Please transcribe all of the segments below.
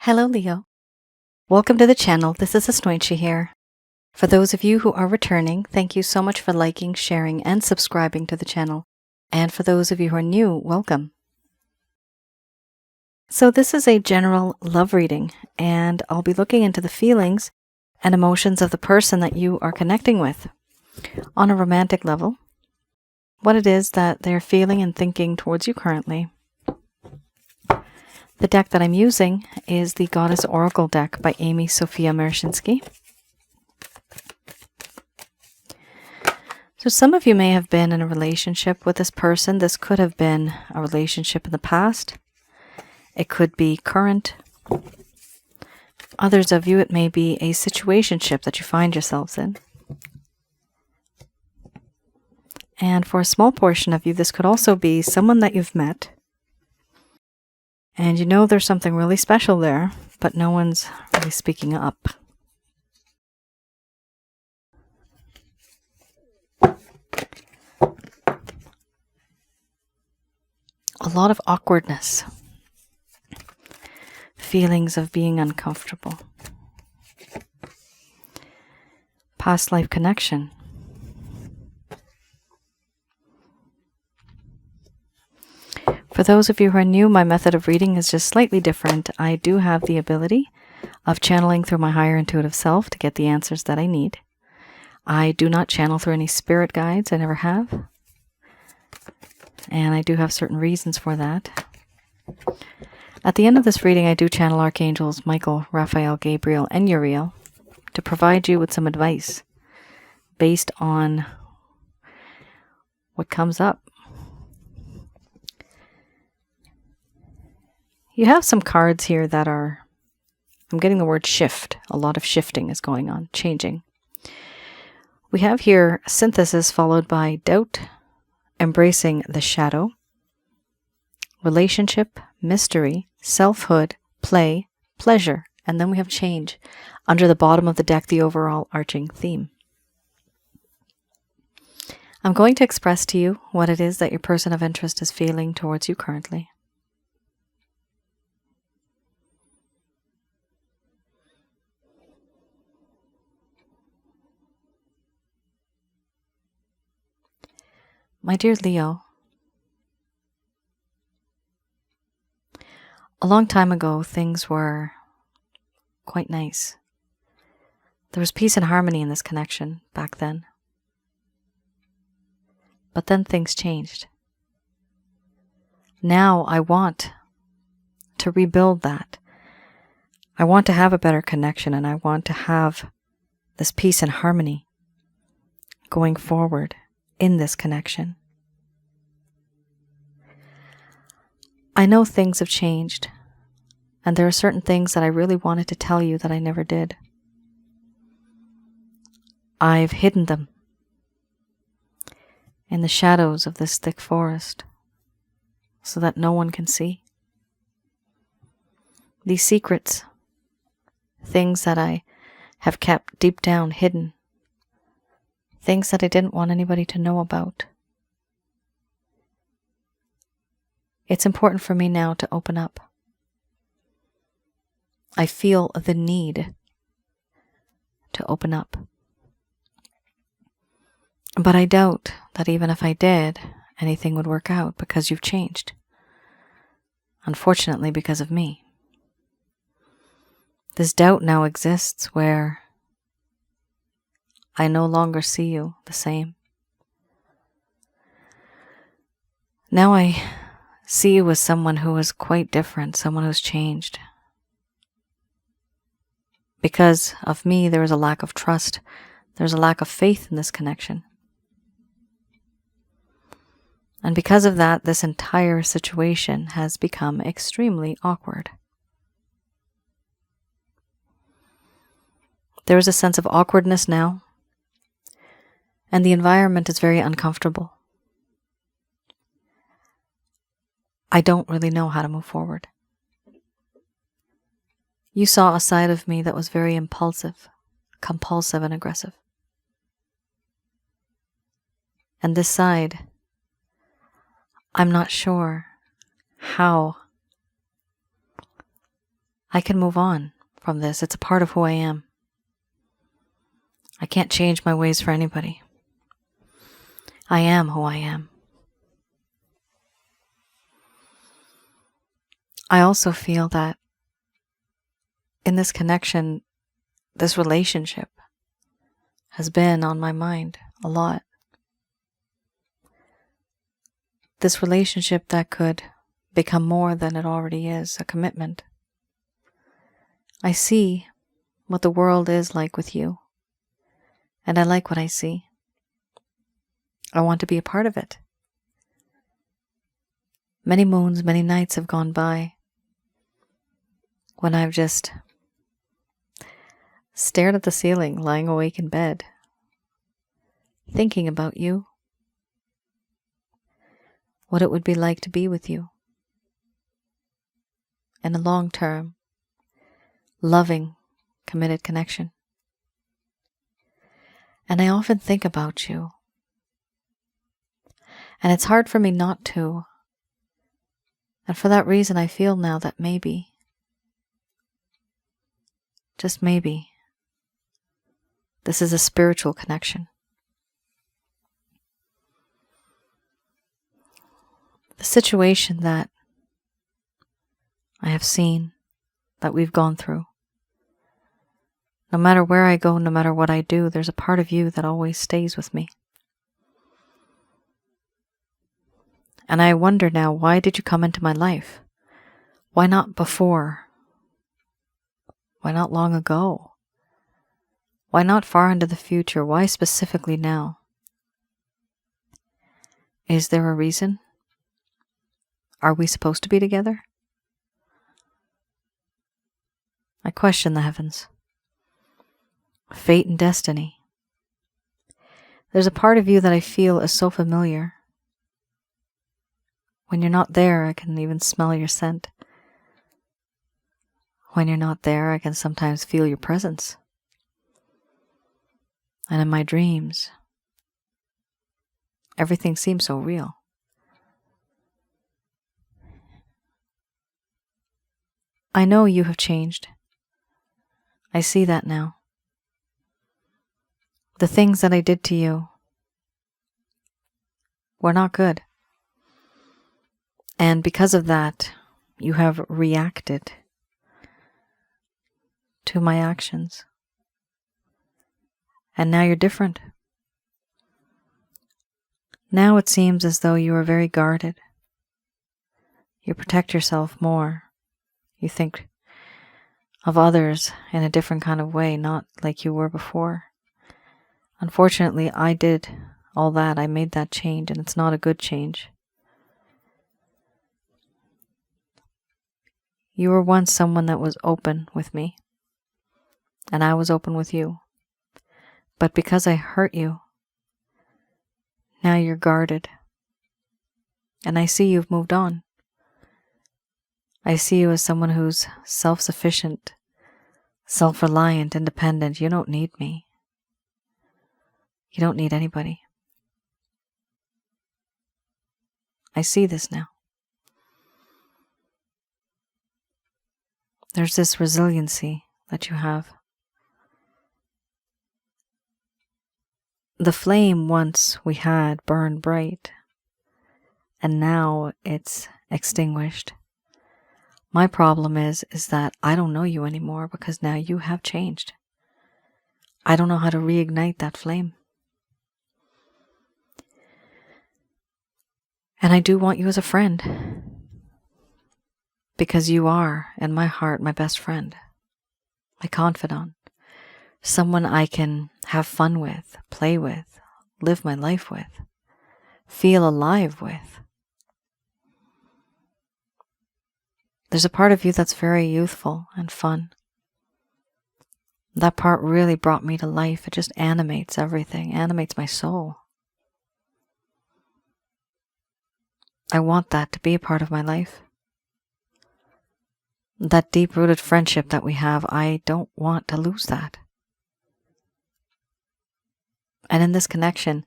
Hello, Leo. Welcome to the channel. This is Asnointia here. For those of you who are returning, thank you so much for liking, sharing, and subscribing to the channel. And for those of you who are new, welcome. So this is a general love reading, and I'll be looking into the feelings and emotions of the person that you are connecting with on a romantic level, what it is that they're feeling and thinking towards you currently. The deck that I'm using is the Goddess Oracle deck by Amy Sophia Mershinsky. So some of you may have been in a relationship with this person. This could have been a relationship in the past. It could be current. Others of you, it may be a situationship that you find yourselves in. And for a small portion of you, this could also be someone that you've met. And you know there's something really special there, but no one's really speaking up. A lot of awkwardness. Feelings of being uncomfortable. Past life connection. For those of you who are new, my method of reading is just slightly different. I do have the ability of channeling through my higher intuitive self to get the answers that I need. I do not channel through any spirit guides. I never have. And I do have certain reasons for that. At the end of this reading, I do channel Archangels Michael, Raphael, Gabriel, and Uriel to provide you with some advice based on what comes up. You have some cards here that are, I'm getting the word shift. A lot of shifting is going on, changing. We have here synthesis followed by doubt, embracing the shadow, relationship, mystery, selfhood, play, pleasure, and then we have change. Under the bottom of the deck, the overall arching theme. I'm going to express to you what it is that your person of interest is feeling towards you currently. My dear Leo, a long time ago, things were quite nice. There was peace and harmony in this connection back then. But then things changed. Now I want to rebuild that. I want to have a better connection, and I want to have this peace and harmony going forward in this connection. I know things have changed, and there are certain things that I really wanted to tell you that I never did. I've hidden them in the shadows of this thick forest so that no one can see. These secrets, things that I have kept deep down hidden, things that I didn't want anybody to know about. It's important for me now to open up. I feel the need to open up. But I doubt that even if I did, anything would work out because you've changed. Unfortunately, because of me. This doubt now exists where I no longer see you the same. Now I see you as someone who is quite different, someone who's changed. Because of me, there is a lack of trust. There's a lack of faith in this connection. And because of that, this entire situation has become extremely awkward. There is a sense of awkwardness now, and the environment is very uncomfortable. I don't really know how to move forward. You saw a side of me that was very impulsive, compulsive, and aggressive. And this side, I'm not sure how I can move on from this. It's a part of who I am. I can't change my ways for anybody. I am who I am. I also feel that in this connection, this relationship has been on my mind a lot. This relationship that could become more than it already is, a commitment. I see what the world is like with you, and I like what I see. I want to be a part of it. Many moons, many nights have gone by when I've just stared at the ceiling, lying awake in bed, thinking about you, what it would be like to be with you in a long-term, loving, committed connection. And I often think about you, and it's hard for me not to. And for that reason, I feel now that maybe, just maybe, this is a spiritual connection. The situation that I have seen, that we've gone through, no matter where I go, no matter what I do, there's a part of you that always stays with me. And I wonder now, why did you come into my life? Why not before? Why not long ago? Why not far into the future? Why specifically now? Is there a reason? Are we supposed to be together? I question the heavens. Fate and destiny. There's a part of you that I feel is so familiar. When you're not there, I can even smell your scent. When you're not there, I can sometimes feel your presence. And in my dreams, everything seems so real. I know you have changed. I see that now. The things that I did to you were not good. And because of that, you have reacted to my actions. And now you're different. Now it seems as though you are very guarded. You protect yourself more. You think of others in a different kind of way, not like you were before. Unfortunately, I did all that. I made that change, and it's not a good change. You were once someone that was open with me, and I was open with you. But because I hurt you, now you're guarded. And I see you've moved on. I see you as someone who's self-sufficient, self-reliant, independent. You don't need me. You don't need anybody. I see this now. There's this resiliency that you have. The flame once we had burned bright, and now it's extinguished. My problem is that I don't know you anymore because now you have changed. I don't know how to reignite that flame. And I do want you as a friend, because you are, in my heart, my best friend, my confidant, someone I can have fun with, play with, live my life with, feel alive with. There's a part of you that's very youthful and fun. That part really brought me to life. It just animates everything, animates my soul. I want that to be a part of my life. That deep-rooted friendship that we have, I don't want to lose that. And in this connection,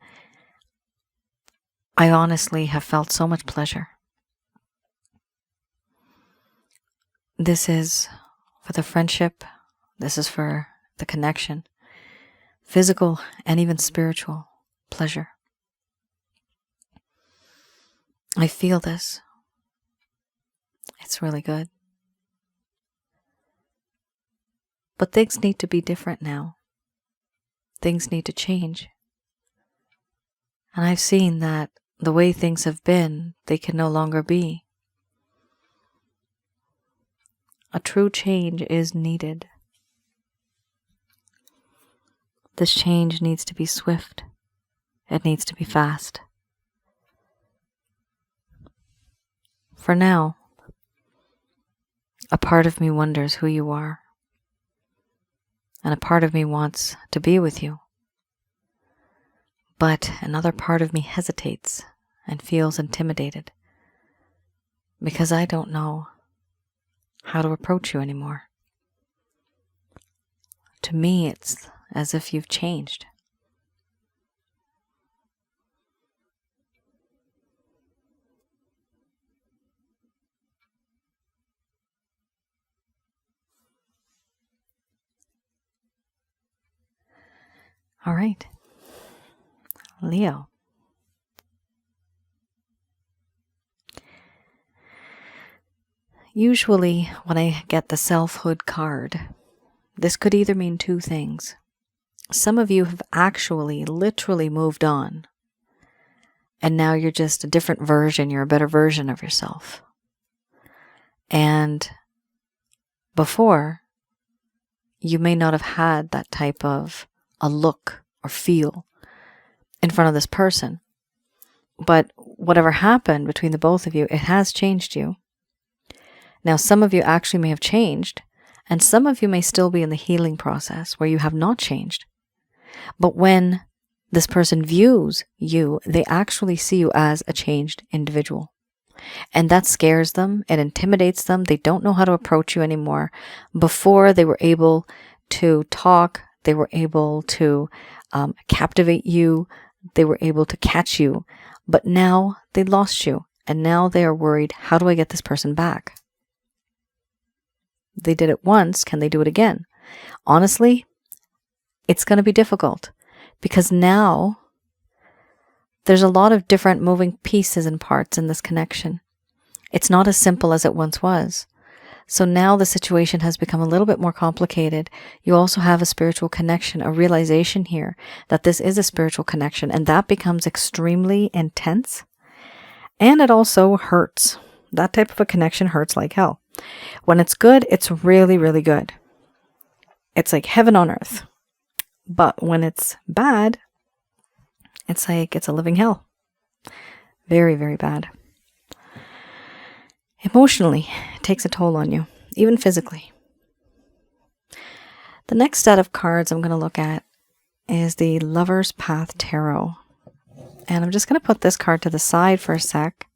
I honestly have felt so much pleasure. This is for the friendship. This is for the connection, physical and even spiritual pleasure. I feel this. It's really good. But things need to be different now. Things need to change. And I've seen that the way things have been, they can no longer be. A true change is needed. This change needs to be swift. It needs to be fast. For now, a part of me wonders who you are, and a part of me wants to be with you. But another part of me hesitates and feels intimidated because I don't know how to approach you anymore. To me, it's as if you've changed. All right, Leo. Usually when I get the selfhood card, this could either mean two things. Some of you have actually literally moved on, and now you're just a different version, you're a better version of yourself. And before, you may not have had that type of a look or feel in front of this person. But whatever happened between the both of you, it has changed you. Now, some of you actually may have changed, and some of you may still be in the healing process where you have not changed. But when this person views you, they actually see you as a changed individual. And that scares them, it intimidates them, they don't know how to approach you anymore. Before, they were able to talk, they were able to captivate you, they were able to catch you, but now they lost you, and now they are worried, how do I get this person back? They did it once, can they do it again? Honestly, it's going to be difficult, because now there's a lot of different moving pieces and parts in this connection. It's not as simple as it once was. So now the situation has become a little bit more complicated. You also have a spiritual connection, a realization here that this is a spiritual connection, and that becomes extremely intense. And it also hurts. That type of a connection hurts like hell. When it's good, it's really, really good. It's like heaven on earth. But when it's bad, it's like it's a living hell. Very, very bad. Emotionally, it takes a toll on you, even physically. The next set of cards I'm going to look at is the Lover's Path Tarot. And I'm just going to put this card to the side for a sec.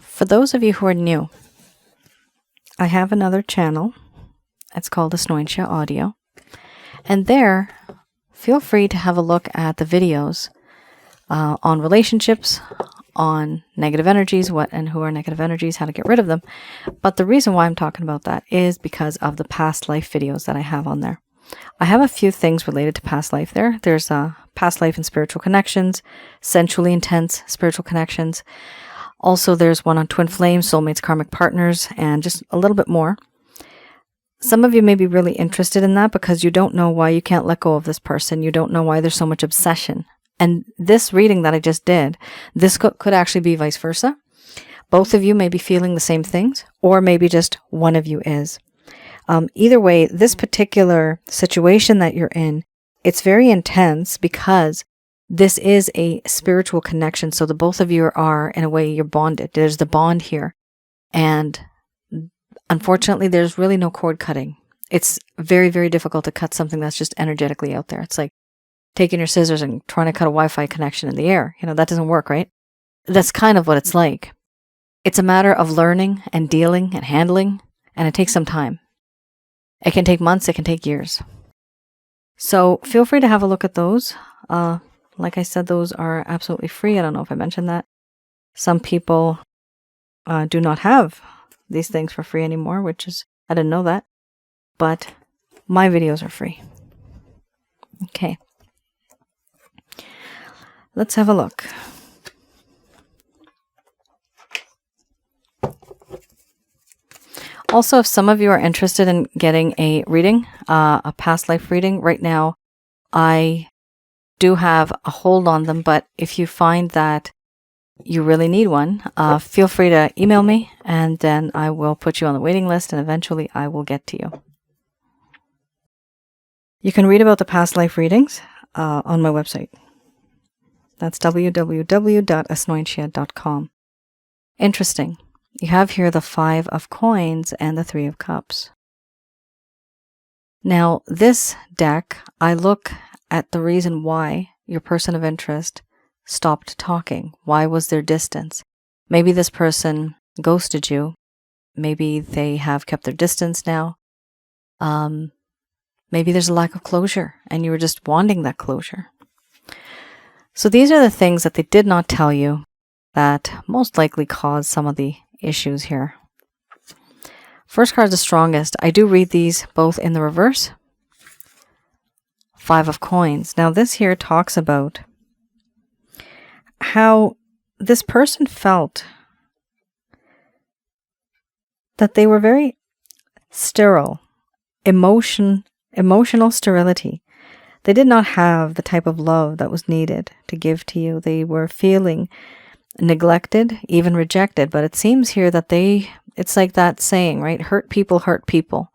For those of you who are new, I have another channel. It's called Asnointia Audio. And there, feel free to have a look at the videos on relationships, on negative energies, what and who are negative energies, how to get rid of them. But the reason why I'm talking about that is because of the past life videos that I have on there. I have a few things related to past life there. There's past life and spiritual connections, sensually intense spiritual connections. Also, there's one on twin flames, soulmates, karmic partners, and just a little bit more. Some of you may be really interested in that because you don't know why you can't let go of this person. You don't know why there's so much obsession. And this reading that I just did, this could actually be vice versa. Both of you may be feeling the same things, or maybe just one of you is. Either way, this particular situation that you're in, it's very intense because this is a spiritual connection. So the both of you are, in a way, you're bonded. There's the bond here. And unfortunately, there's really no cord cutting. It's very, very difficult to cut something that's just energetically out there. It's like taking your scissors and trying to cut a Wi-Fi connection in the air. You know, that doesn't work, right? That's kind of what it's like. It's a matter of learning and dealing and handling, and it takes some time. It can take months, it can take years. So feel free to have a look at those. Like I said, those are absolutely free. I don't know if I mentioned that. Some people do not have these things for free anymore, which is, I didn't know that. but my videos are free. Okay. Let's have a look. Also, if some of you are interested in getting a reading, a past life reading, right now, I do have a hold on them, but if you find that you really need one, feel free to email me, and then I will put you on the waiting list, and eventually I will get to you. You can read about the past life readings on my website. That's www.asnointia.com. Interesting. You have here the 5 of coins and the 3 of cups. Now, this deck, I look at the reason why your person of interest stopped talking. Why was there distance? Maybe this person ghosted you. Maybe they have kept their distance now. Maybe there's a lack of closure and you were just wanting that closure. So these are the things that they did not tell you that most likely caused some of the issues here. First card is the strongest. I do read these both in the reverse. 5 of coins. Now this here talks about how this person felt that they were very sterile, emotional sterility. They did not have the type of love that was needed to give to you. They were feeling neglected, even rejected. But it seems here that it's like that saying, right? Hurt people hurt people.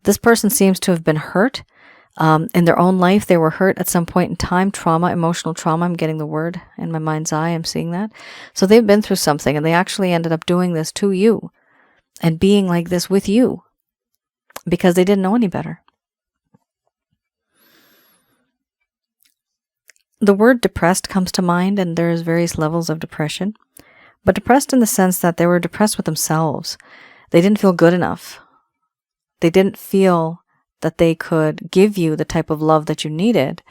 This person seems to have been hurt. In their own life, they were hurt at some point in time. Trauma, emotional trauma. I'm getting the word in my mind's eye. I'm seeing that. So they've been through something and they actually ended up doing this to you and being like this with you because they didn't know any better. The word depressed comes to mind, and there's various levels of depression. But depressed in the sense that they were depressed with themselves. They didn't feel good enough. They didn't feel that they could give you the type of love that you needed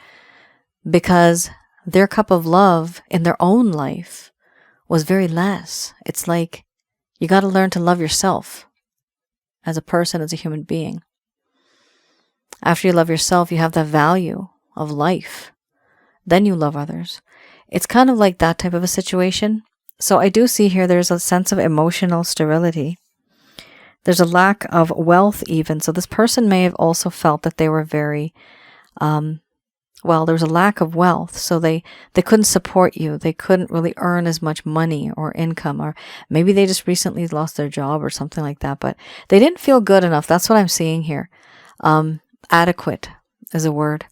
because their cup of love in their own life was very less. It's like you got to learn to love yourself as a person, as a human being. After you love yourself, you have the value of life. Then you love others. It's kind of like that type of a situation. So I do see here there's a sense of emotional sterility. There's a lack of wealth even. So this person may have also felt that they were very, there was a lack of wealth. So they couldn't support you. They couldn't really earn as much money or income, or maybe they just recently lost their job or something like that. But they didn't feel good enough. That's what I'm seeing here. Adequate is a word.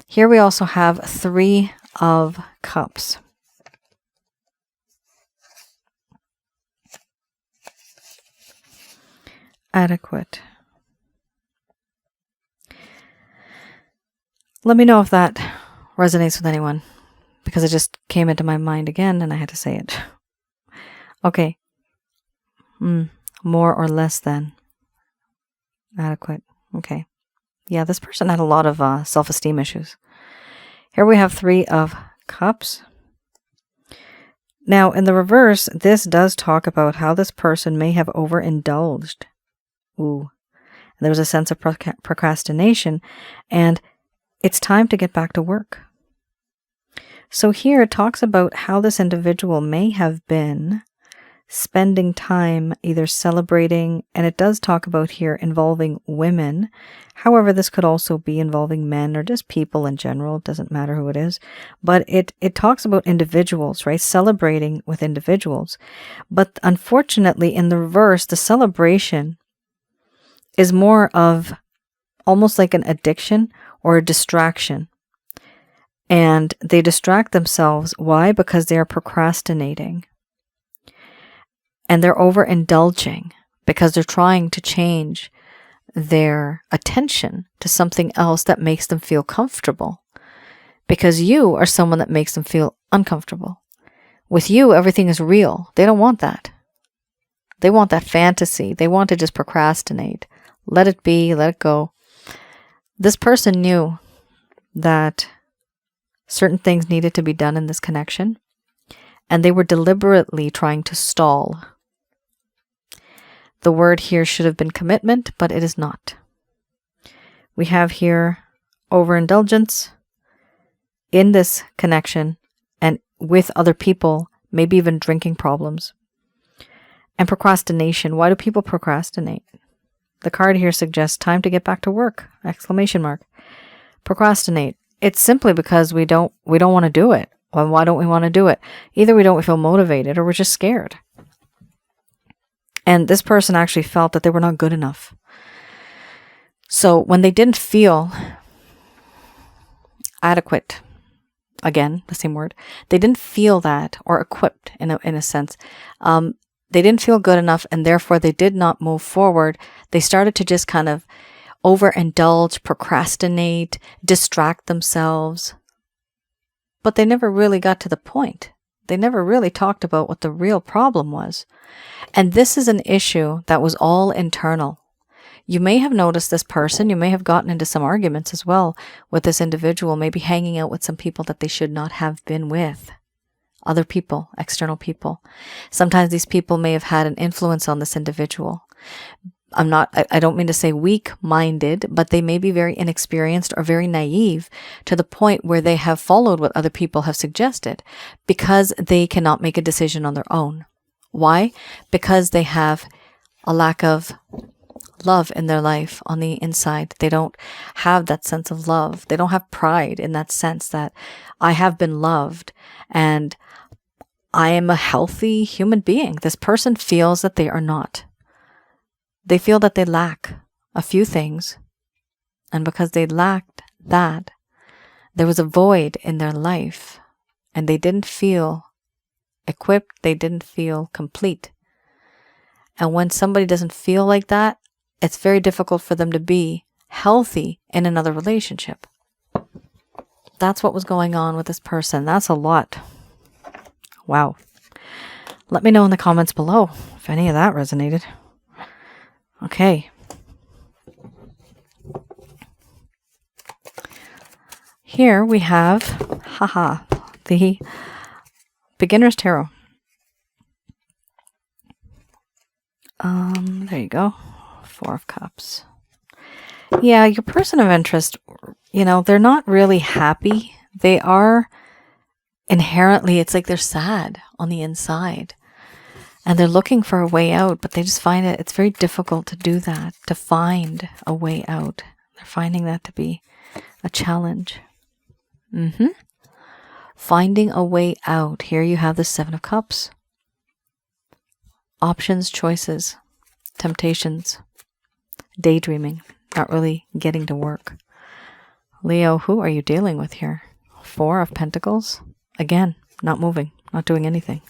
Here we also have 3 of cups. Adequate. Let me know if that resonates with anyone, because it just came into my mind again and I had to say it. Okay. More or less than. Adequate. Okay. Yeah, this person had a lot of self-esteem issues. Here we have 3 of cups. Now, in the reverse, this does talk about how this person may have overindulged. Ooh. There was a sense of procrastination, and it's time to get back to work. So here it talks about how this individual may have been spending time either celebrating, and it does talk about here involving women. However, this could also be involving men or just people in general. It doesn't matter who it is. But it talks about individuals, right? Celebrating with individuals. But unfortunately, in the reverse, the celebration is more of almost like an addiction or a distraction. And they distract themselves. Why? Because they are procrastinating. And they're overindulging because they're trying to change their attention to something else that makes them feel comfortable. Because you are someone that makes them feel uncomfortable. With you, everything is real. They don't want that. They want that fantasy. They want to just procrastinate. Let it be, let it go. This person knew that certain things needed to be done in this connection, and they were deliberately trying to stall. The word here should have been commitment, but it is not. We have here overindulgence in this connection and with other people, maybe even drinking problems. And procrastination. Why do people procrastinate? The card here suggests time to get back to work! Exclamation mark. Procrastinate. It's simply because we don't want to do it. Well, why don't we want to do it? Either we don't feel motivated or we're just scared. And this person actually felt that they were not good enough. So when they didn't feel adequate, again, the same word, they didn't feel that, or equipped in a sense, they didn't feel good enough, and therefore they did not move forward. They started to just kind of overindulge, procrastinate, distract themselves. But they never really got to the point. They never really talked about what the real problem was. And this is an issue that was all internal. You may have noticed this person, you may have gotten into some arguments as well with this individual, maybe hanging out with some people that they should not have been with. Other people, external people. Sometimes these people may have had an influence on this individual. I don't mean to say weak-minded, but they may be very inexperienced or very naive to the point where they have followed what other people have suggested because they cannot make a decision on their own. Why? Because they have a lack of love in their life on the inside. They don't have that sense of love. They don't have pride in that sense that I have been loved and I am a healthy human being. This person feels that they are not. They feel that they lack a few things. And because they lacked that, there was a void in their life. And they didn't feel equipped. They didn't feel complete. And when somebody doesn't feel like that, it's very difficult for them to be healthy in another relationship. That's what was going on with this person. That's a lot. Wow. Let me know in the comments below if any of that resonated. Okay. Here we have, the Beginner's Tarot. There you go. 4 of Cups. Yeah, your person of interest, they're not really happy. They are inherently, it's like they're sad on the inside. And they're looking for a way out, but they just find it's very difficult to do that, to find a way out. They're finding that to be a challenge. Finding a way out. Here you have the 7 of Cups. Options, choices, temptations, daydreaming, not really getting to work. Leo, who are you dealing with here? 4 of Pentacles. Again, not moving, not doing anything.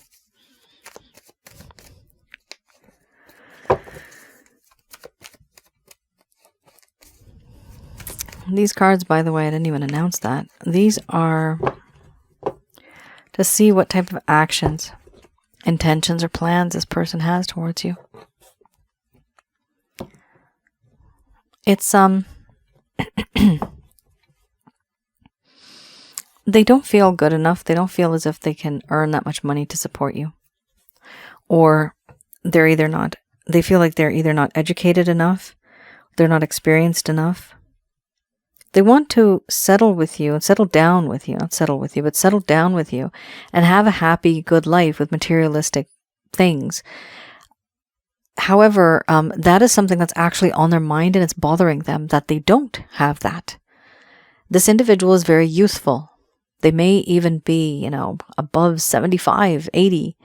These cards, by the way, I didn't even announce that. These are to see what type of actions, intentions, or plans this person has towards you. It's, they don't feel good enough. They don't feel as if they can earn that much money to support you. Or they feel like they're either not educated enough, they're not experienced enough. They want to settle with you and settle down with you, not settle with you, but settle down with you and have a happy, good life with materialistic things. However, that is something that's actually on their mind and it's bothering them that they don't have that. This individual is very youthful. They may even be, above 75, 80,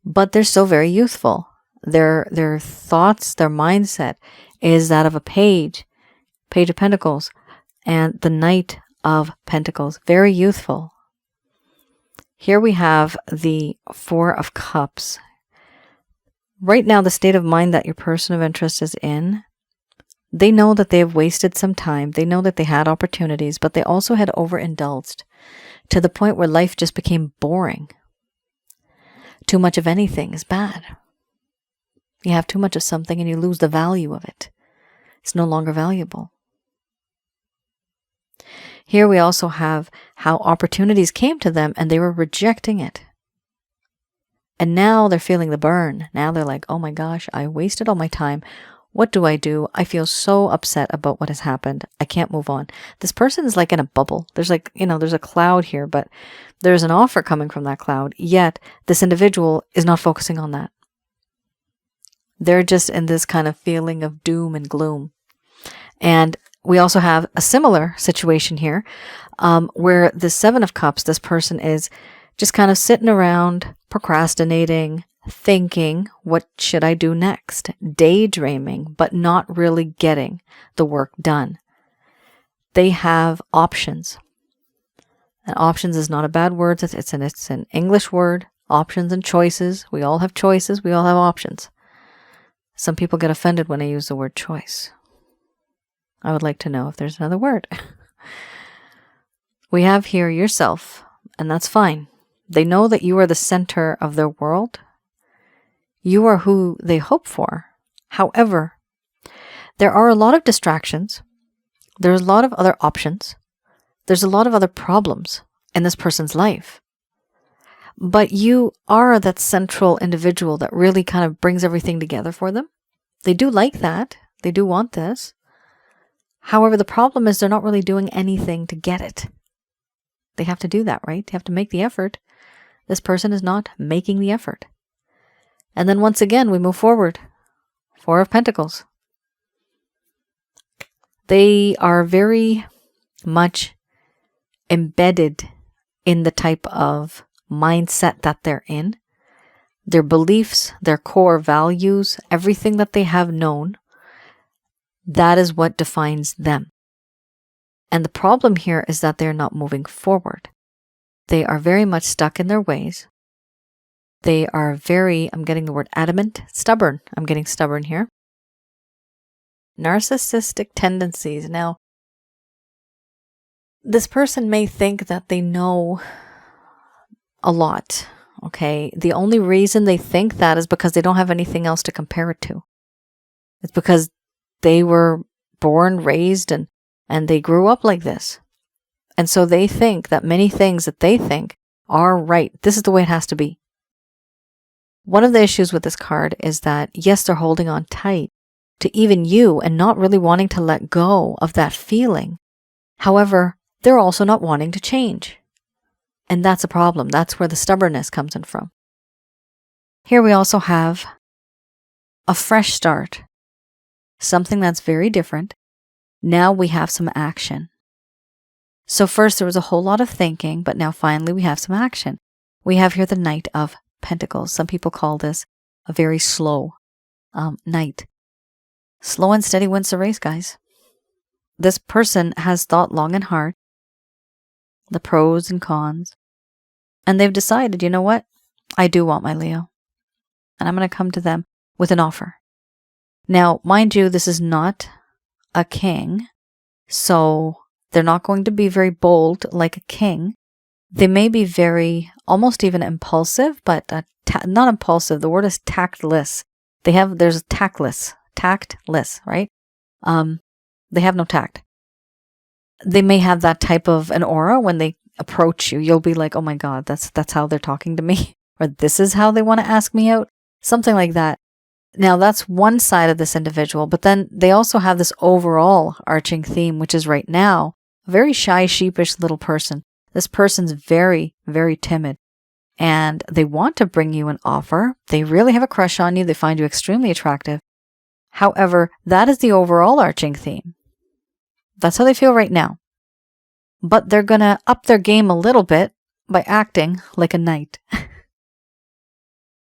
but they're still very youthful. Their thoughts, their mindset is that of a Page of Pentacles, and the Knight of Pentacles. Very youthful. Here we have the 4 of Cups. Right now, the state of mind that your person of interest is in, they know that they have wasted some time. They know that they had opportunities, but they also had overindulged to the point where life just became boring. Too much of anything is bad. You have too much of something and you lose the value of it. It's no longer valuable. Here we also have how opportunities came to them and they were rejecting it. And now they're feeling the burn. Now they're like, oh my gosh, I wasted all my time. What do I do? I feel so upset about what has happened. I can't move on. This person is like in a bubble. There's like, there's a cloud here, but there's an offer coming from that cloud. Yet this individual is not focusing on that. They're just in this kind of feeling of doom and gloom. And we also have a similar situation here, where the Seven of Cups, this person is just kind of sitting around, procrastinating, thinking, what should I do next? Daydreaming, but not really getting the work done. They have options. And options is not a bad word. It's an English word. Options and choices. We all have choices. We all have options. Some people get offended when I use the word choice. I would like to know if there's another word. We have here yourself, and that's fine. They know that you are the center of their world. You are who they hope for. However, there are a lot of distractions. There's a lot of other options. There's a lot of other problems in this person's life. But you are that central individual that really kind of brings everything together for them. They do like that. They do want this. However, the problem is they're not really doing anything to get it. They have to do that, right? They have to make the effort. This person is not making the effort. And then once again, we move forward. Four of Pentacles. They are very much embedded in the type of mindset that they're in. Their beliefs, their core values, everything that they have known, that is what defines them. And the problem here is that they're not moving forward. They are very much stuck in their ways. They are very, I'm getting the word adamant, stubborn. I'm getting stubborn here. Narcissistic tendencies. Now, this person may think that they know a lot, okay? The only reason they think that is because they don't have anything else to compare it to. It's because they were born, raised, and they grew up like this. And so they think that many things that they think are right. This is the way it has to be. One of the issues with this card is that, yes, they're holding on tight to even you and not really wanting to let go of that feeling. However, they're also not wanting to change. And that's a problem. That's where the stubbornness comes in from. Here we also have a fresh start. Something that's very different. Now we have some action. So first there was a whole lot of thinking, but now finally we have some action. We have here the Knight of Pentacles. Some people call this a very slow knight. Slow and steady wins the race, guys. This person has thought long and hard, the pros and cons, and they've decided, you know what? I do want my Leo. And I'm going to come to them with an offer. Now, mind you, this is not a king, so they're not going to be very bold like a king. They may be very, almost even impulsive, but not impulsive. The word is tactless. There's tactless, right? They have no tact. They may have that type of an aura when they approach you. You'll be like, oh my God, that's how they're talking to me. Or this is how they want to ask me out. Something like that. Now that's one side of this individual, but then they also have this overall arching theme, which is right now, a very shy, sheepish little person. This person's very, very timid, and they want to bring you an offer. They really have a crush on you. They find you extremely attractive. However, that is the overall arching theme. That's how they feel right now. But they're going to up their game a little bit by acting like a knight.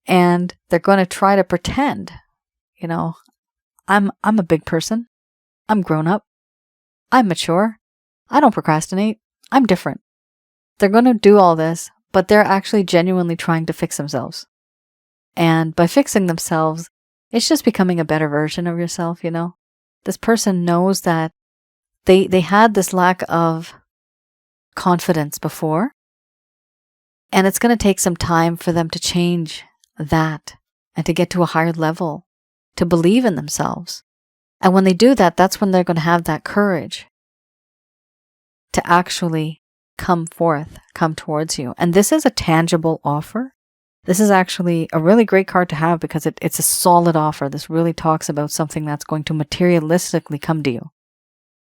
And they're going to try to pretend, I'm a big person. I'm grown up. I'm mature. I don't procrastinate. I'm different. They're going to do all this, but they're actually genuinely trying to fix themselves. And by fixing themselves, it's just becoming a better version of yourself, This person knows that they had this lack of confidence before, and it's going to take some time for them to change that and to get to a higher level, to believe in themselves. And when they do that, that's when they're going to have that courage to actually come towards you. And this is a tangible offer. This is actually a really great card to have because it's a solid offer. This really talks about something that's going to materialistically come to you.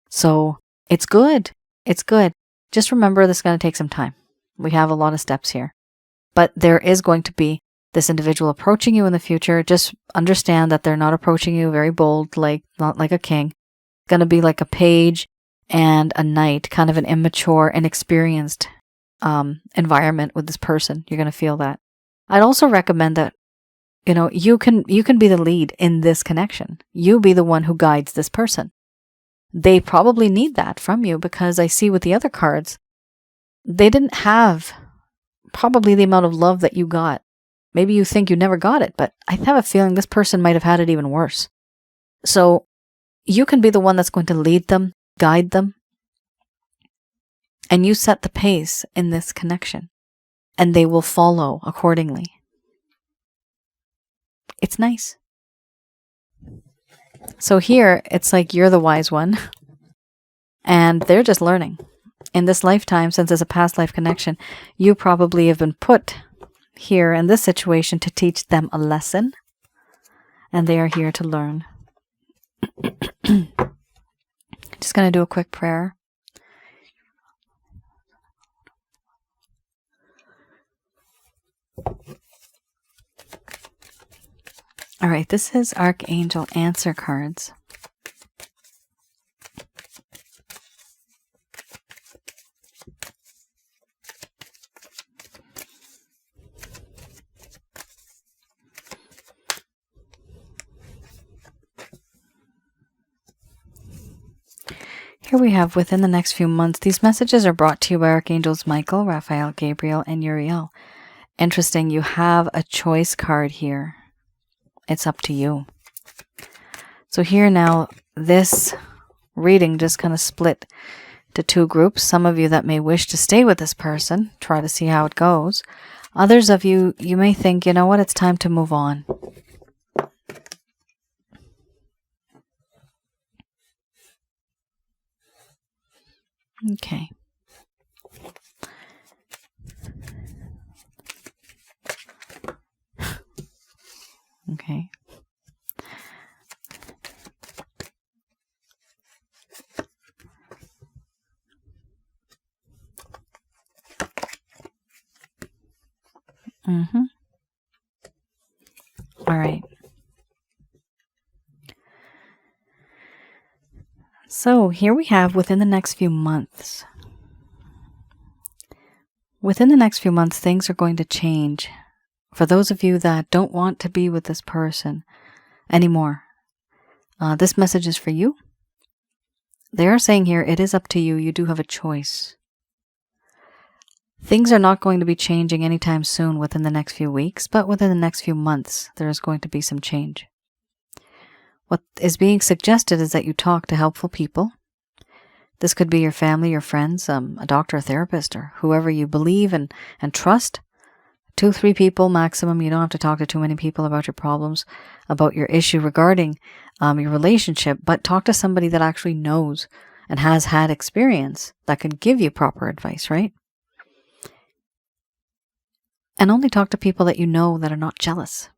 So it's good. It's good. Just remember, this is going to take some time. We have a lot of steps here. But there is going to be this individual approaching you in the future. Just understand that they're not approaching you very bold, not like a king. It's going to be like a page and a knight, kind of an immature, inexperienced environment with this person. You're going to feel that. I'd also recommend that, you can be the lead in this connection. You be the one who guides this person. They probably need that from you because I see with the other cards, they didn't have probably the amount of love that you got. Maybe you think you never got it, but I have a feeling this person might have had it even worse. So you can be the one that's going to lead them, guide them, and you set the pace in this connection, and they will follow accordingly. It's nice. So here, it's like you're the wise one, and they're just learning. In this lifetime, since it's a past life connection, you probably have been put here in this situation to teach them a lesson, and they are here to learn. Just going to do a quick prayer. All right, this is Archangel Answer cards. Here we have, within the next few months, these messages are brought to you by Archangels Michael, Raphael, Gabriel, and Uriel. Interesting, you have a choice card here. It's up to you. So here now, this reading just kind of split to two groups. Some of you that may wish to stay with this person, try to see how it goes. Others of you, you may think, you know what, it's time to move on. Okay. Okay. All right. So here we have within the next few months. Within the next few months, things are going to change. For those of you that don't want to be with this person anymore, this message is for you. They are saying here, it is up to you. You do have a choice. Things are not going to be changing anytime soon within the next few weeks, but within the next few months, there is going to be some change. What is being suggested is that you talk to helpful people. This could be your family, your friends, a doctor, a therapist, or whoever you believe and trust. 2-3 people maximum. You don't have to talk to too many people about your problems, about your issue regarding your relationship, but talk to somebody that actually knows and has had experience that can give you proper advice, right? And only talk to people that you know that are not jealous.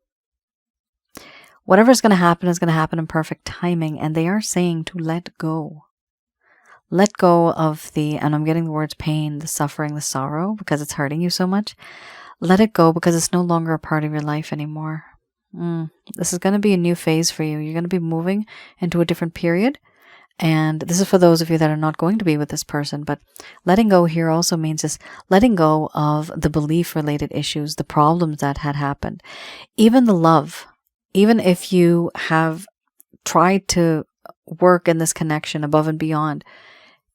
Whatever's going to happen is going to happen in perfect timing, and they are saying to let go. Let go of and I'm getting the words pain, the suffering, the sorrow, because it's hurting you so much. Let it go because it's no longer a part of your life anymore. This is going to be a new phase for you. You're going to be moving into a different period. And this is for those of you that are not going to be with this person. But letting go here also means just letting go of the belief-related issues, the problems that had happened. Even the love. Even if you have tried to work in this connection above and beyond,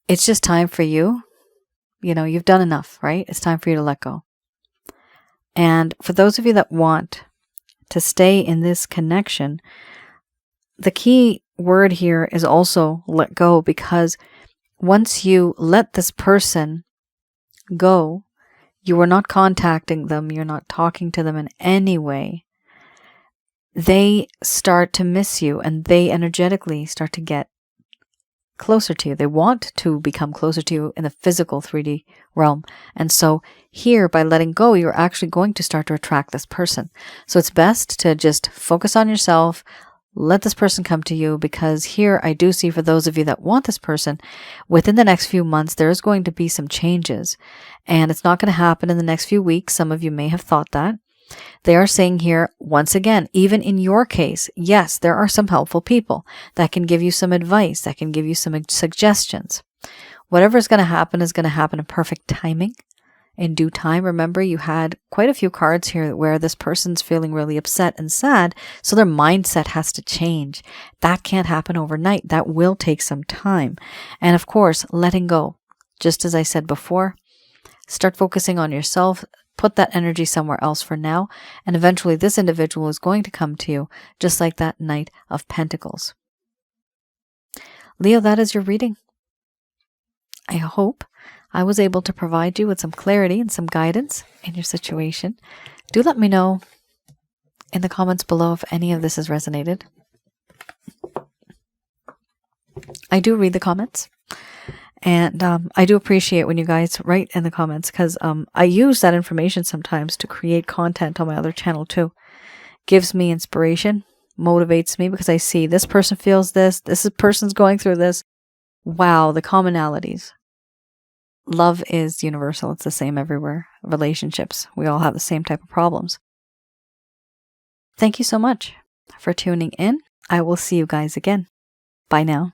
it's just time for you. You've done enough, right? It's time for you to let go. And for those of you that want to stay in this connection, the key word here is also let go, because once you let this person go, you are not contacting them, you're not talking to them in any way. They start to miss you, and they energetically start to get closer to you. They want to become closer to you in the physical 3D realm. And so here, by letting go, you're actually going to start to attract this person. So it's best to just focus on yourself, let this person come to you, because here I do see, for those of you that want this person, within the next few months, there is going to be some changes, and it's not going to happen in the next few weeks. Some of you may have thought that. They are saying here, once again, even in your case, yes, there are some helpful people that can give you some advice, that can give you some suggestions. Whatever is going to happen in perfect timing, in due time. Remember, you had quite a few cards here where this person's feeling really upset and sad, so their mindset has to change. That can't happen overnight. That will take some time. And of course, letting go. Just as I said before, start focusing on yourself. Put that energy somewhere else for now, and eventually this individual is going to come to you, just like that Knight of Pentacles. Leo, that is your reading. I hope I was able to provide you with some clarity and some guidance in your situation. Do let me know in the comments below if any of this has resonated. I do read the comments. And I do appreciate when you guys write in the comments, because I use that information sometimes to create content on my other channel too. Gives me inspiration, motivates me, because I see this person feels this person's going through this. Wow, the commonalities. Love is universal. It's the same everywhere. Relationships, we all have the same type of problems. Thank you so much for tuning in. I will see you guys again. Bye now.